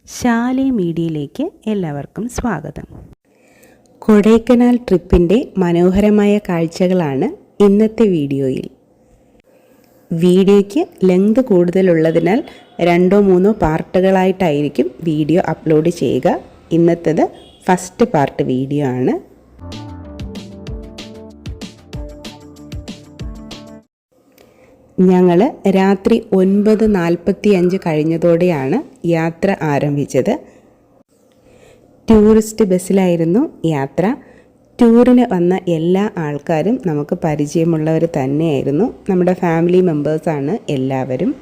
ശാലി മീഡിയയിലേക്ക് എല്ലാവർക്കും സ്വാഗതം. കൊടൈക്കനാൽ ട്രിപ്പിൻ്റെ മനോഹരമായ കാഴ്ചകളാണ് ഇന്നത്തെ വീഡിയോയിൽ. വീഡിയോയ്ക്ക് ലെങ്ത് കൂടുതലുള്ളതിനാൽ 2-3 പാർട്ടുകളായിട്ടായിരിക്കും വീഡിയോ അപ്ലോഡ് ചെയ്യുക. ഇന്നത്തേത് ഫസ്റ്റ് പാർട്ട് വീഡിയോ ആണ്. ഞങ്ങൾ രാത്രി 9:45 കഴിഞ്ഞതോടെയാണ് യാത്ര ആരംഭിച്ചത്. ടൂറിസ്റ്റ് ബസ്സിലായിരുന്നു യാത്ര. ടൂറിന് വന്ന എല്ലാ ആൾക്കാരും നമുക്ക് പരിചയമുള്ളവർ തന്നെയായിരുന്നു. നമ്മുടെ ഫാമിലി മെമ്പേഴ്സാണ് എല്ലാവരും.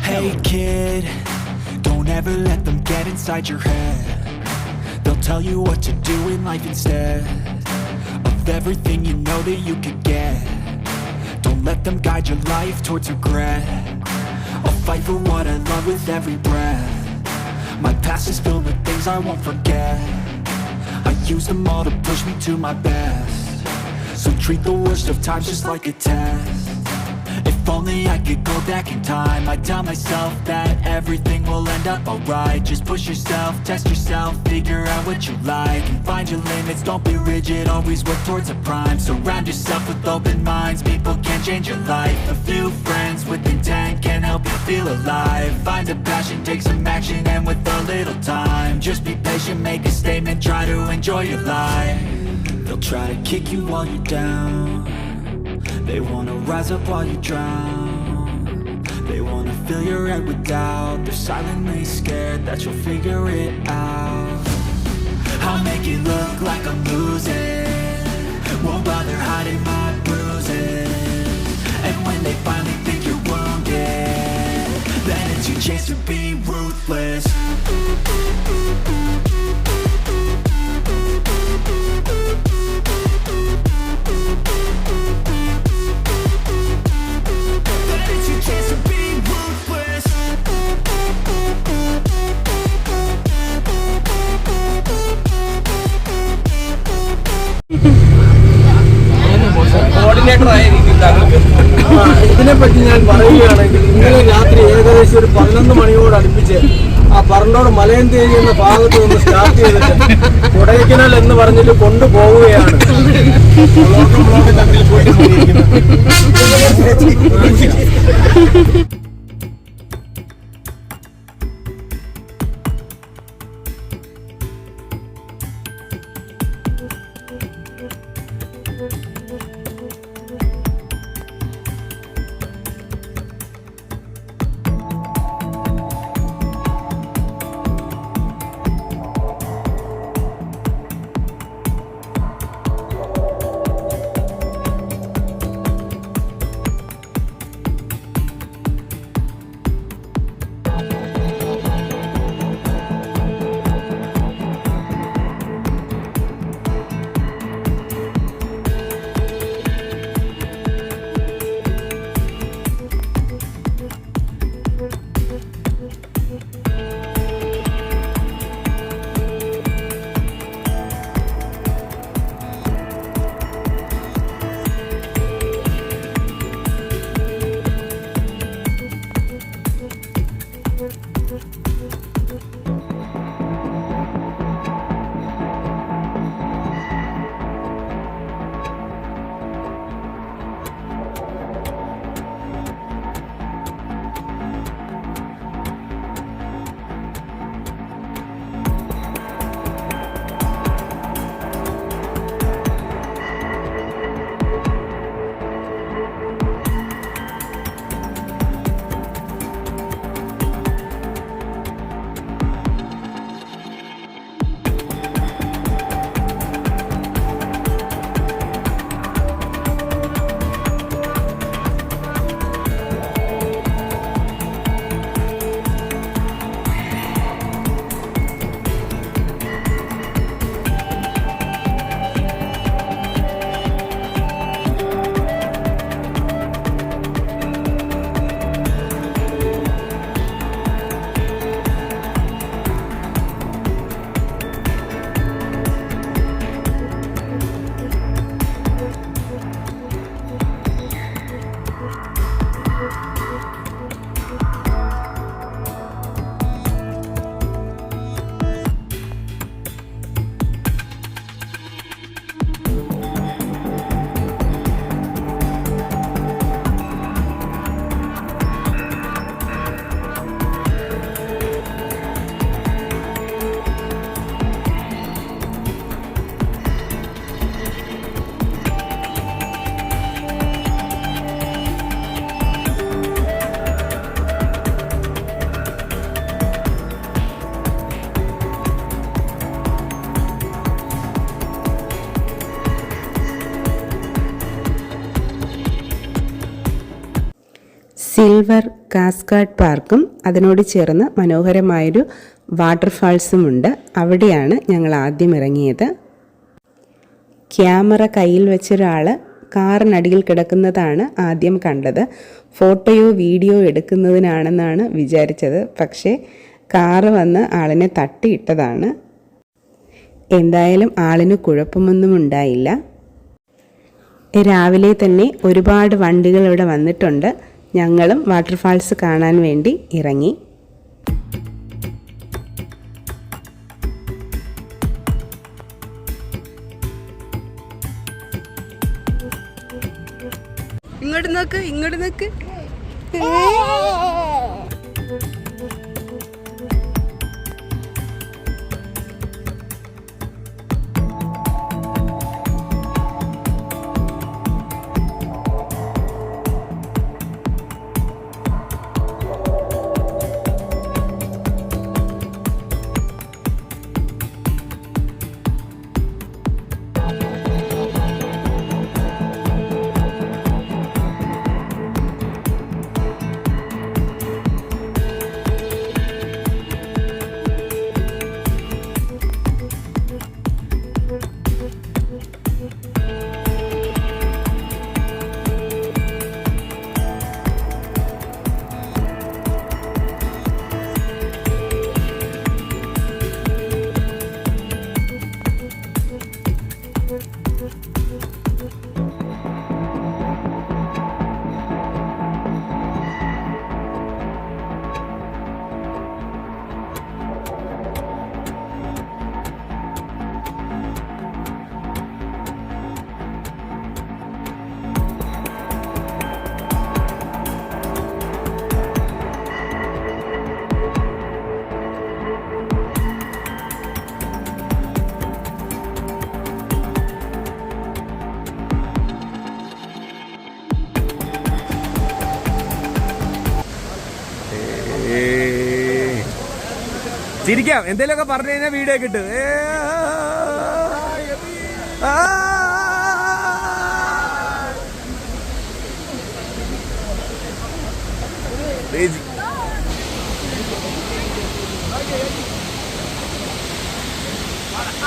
Hey kid, don't ever let them get inside your head. They'll tell you what to do in life instead of everything you know that you could get. Don't let them guide your life towards regret. I'll fight for what I love with every breath. My past is filled with things I won't forget. I use them all to push me to my best. So treat the worst of times just like a test. If only I could go back in time, I'd tell myself that everything will end up alright. Just push yourself, test yourself, figure out what you like, and find your limits, don't be rigid, always work towards a prime. Surround yourself with open minds, people can change your life. A few friends with intent can help you feel alive. Find a passion, take some action, and with a little time, just be patient, make a statement, try to enjoy your life. They'll try to kick you while you're down. They wanna rise up while you drown. They wanna fill your head with doubt. They're silently scared that you'll figure it out. I'll make it look like I'm losing, won't bother hiding my bruises. And when they finally think you're wounded, then it's your chance to be ruthless. ഇതിനെപ്പറ്റി ഞാൻ പറയുകയാണെങ്കിൽ, ഇന്നലെ രാത്രി ഏകദേശം ഒരു 11 മണിയോട് അടുപ്പിച്ച് ആ പറന്നോട് മലയന്തേരി എന്ന ഭാഗത്ത് നിന്ന് സ്റ്റാർട്ട് ചെയ്തിട്ട് കൊടൈക്കനാൽ എന്ന് പറഞ്ഞിട്ട് കൊണ്ടുപോവുകയാണ്. സിൽവർ കാസ്കാഡ് പാർക്കും അതിനോട് ചേർന്ന് മനോഹരമായൊരു വാട്ടർഫാൾസുമുണ്ട്. അവിടെയാണ് ഞങ്ങൾ ആദ്യം ഇറങ്ങിയത്. ക്യാമറ കയ്യിൽ വെച്ചൊരാൾ കാറിനടിയിൽ കിടക്കുന്നതാണ് ആദ്യം കണ്ടത്. ഫോട്ടോയോ വീഡിയോ എടുക്കുന്നതിനാണെന്നാണ് വിചാരിച്ചത്. പക്ഷേ കാറ് വന്ന് ആളിനെ തട്ടിയിട്ടതാണ്. എന്തായാലും ആളിന് കുഴപ്പമൊന്നും ഉണ്ടായില്ല. രാവിലെ തന്നെ ഒരുപാട് വണ്ടികൾ ഇവിടെ വന്നിട്ടുണ്ട്. ഞങ്ങളും വാട്ടർഫാൾസ് കാണാൻ വേണ്ടി ഇറങ്ങി. ഇങ്ങോട്ട് നോക്ക്, ഇങ്ങോട്ട് നോക്ക്. ചിരിക്കാം, എന്തേലുമൊക്കെ പറഞ്ഞു കഴിഞ്ഞാൽ വീഡിയോ കിട്ടും.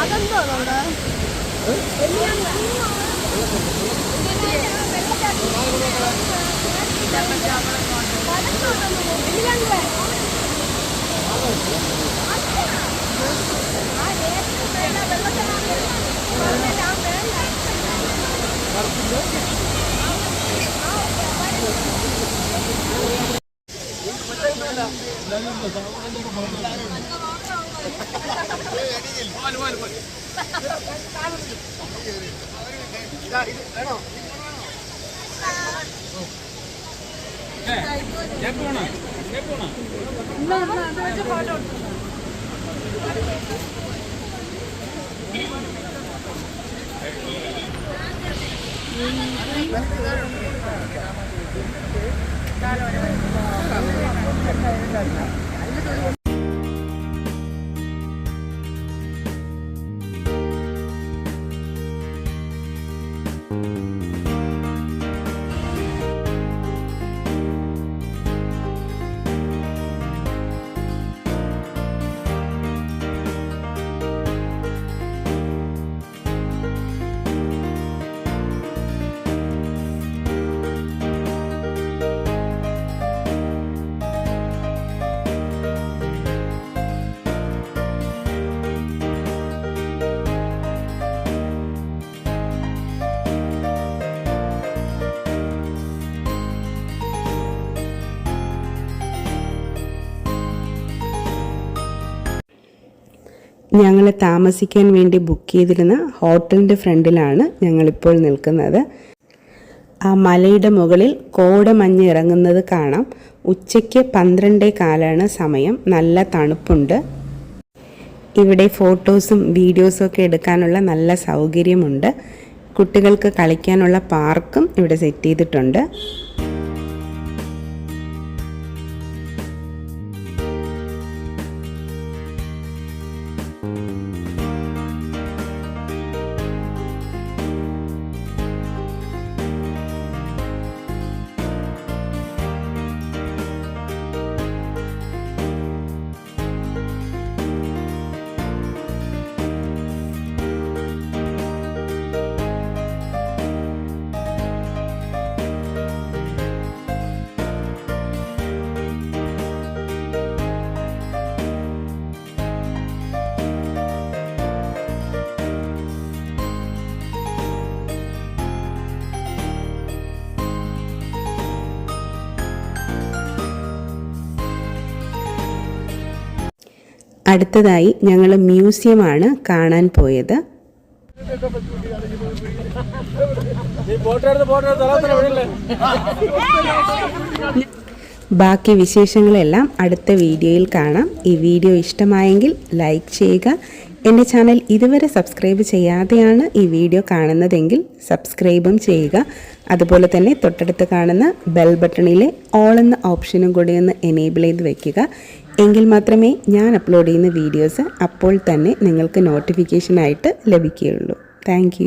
അതെന്തോ ഞങ്ങൾ താമസിക്കാൻ വേണ്ടി ബുക്ക് ചെയ്തിരുന്ന ഹോട്ടലിൻ്റെ ഫ്രണ്ടിലാണ് ഞങ്ങളിപ്പോൾ നിൽക്കുന്നത്. ആ മലയുടെ മുകളിൽ കോടമഞ്ഞ് ഇറങ്ങുന്നത് കാണാം. ഉച്ചയ്ക്ക് 12:15 സമയം. നല്ല തണുപ്പുണ്ട്. ഇവിടെ ഫോട്ടോസും വീഡിയോസും ഒക്കെ എടുക്കാനുള്ള നല്ല സൗകര്യമുണ്ട്. കുട്ടികൾക്ക് കളിക്കാനുള്ള പാർക്കും ഇവിടെ സെറ്റ് ചെയ്തിട്ടുണ്ട്. അടുത്തതായി ഞങ്ങൾ മ്യൂസിയമാണ് കാണാൻ പോയത്. ബാക്കി വിശേഷങ്ങളെല്ലാം അടുത്ത വീഡിയോയിൽ കാണാം. ഈ വീഡിയോ ഇഷ്ടമായെങ്കിൽ ലൈക്ക് ചെയ്യുക. എൻ്റെ ചാനൽ ഇതുവരെ സബ്സ്ക്രൈബ് ചെയ്യാതെയാണ് ഈ വീഡിയോ കാണുന്നതെങ്കിൽ സബ്സ്ക്രൈബും ചെയ്യുക. അതുപോലെ തന്നെ തൊട്ടടുത്ത് കാണുന്ന ബെൽ ബട്ടണിലെ ഓൾ എന്ന ഓപ്ഷനും കൂടി ഒന്ന് എനേബിൾ ചെയ്ത് വെക്കുക. എങ്കിൽ മാത്രമേ ഞാൻ അപ്ലോഡ് ചെയ്യുന്ന വീഡിയോസ് അപ്പോൾ തന്നെ നിങ്ങൾക്ക് നോട്ടിഫിക്കേഷനായിട്ട് ലഭിക്കുകയുള്ളൂ. താങ്ക്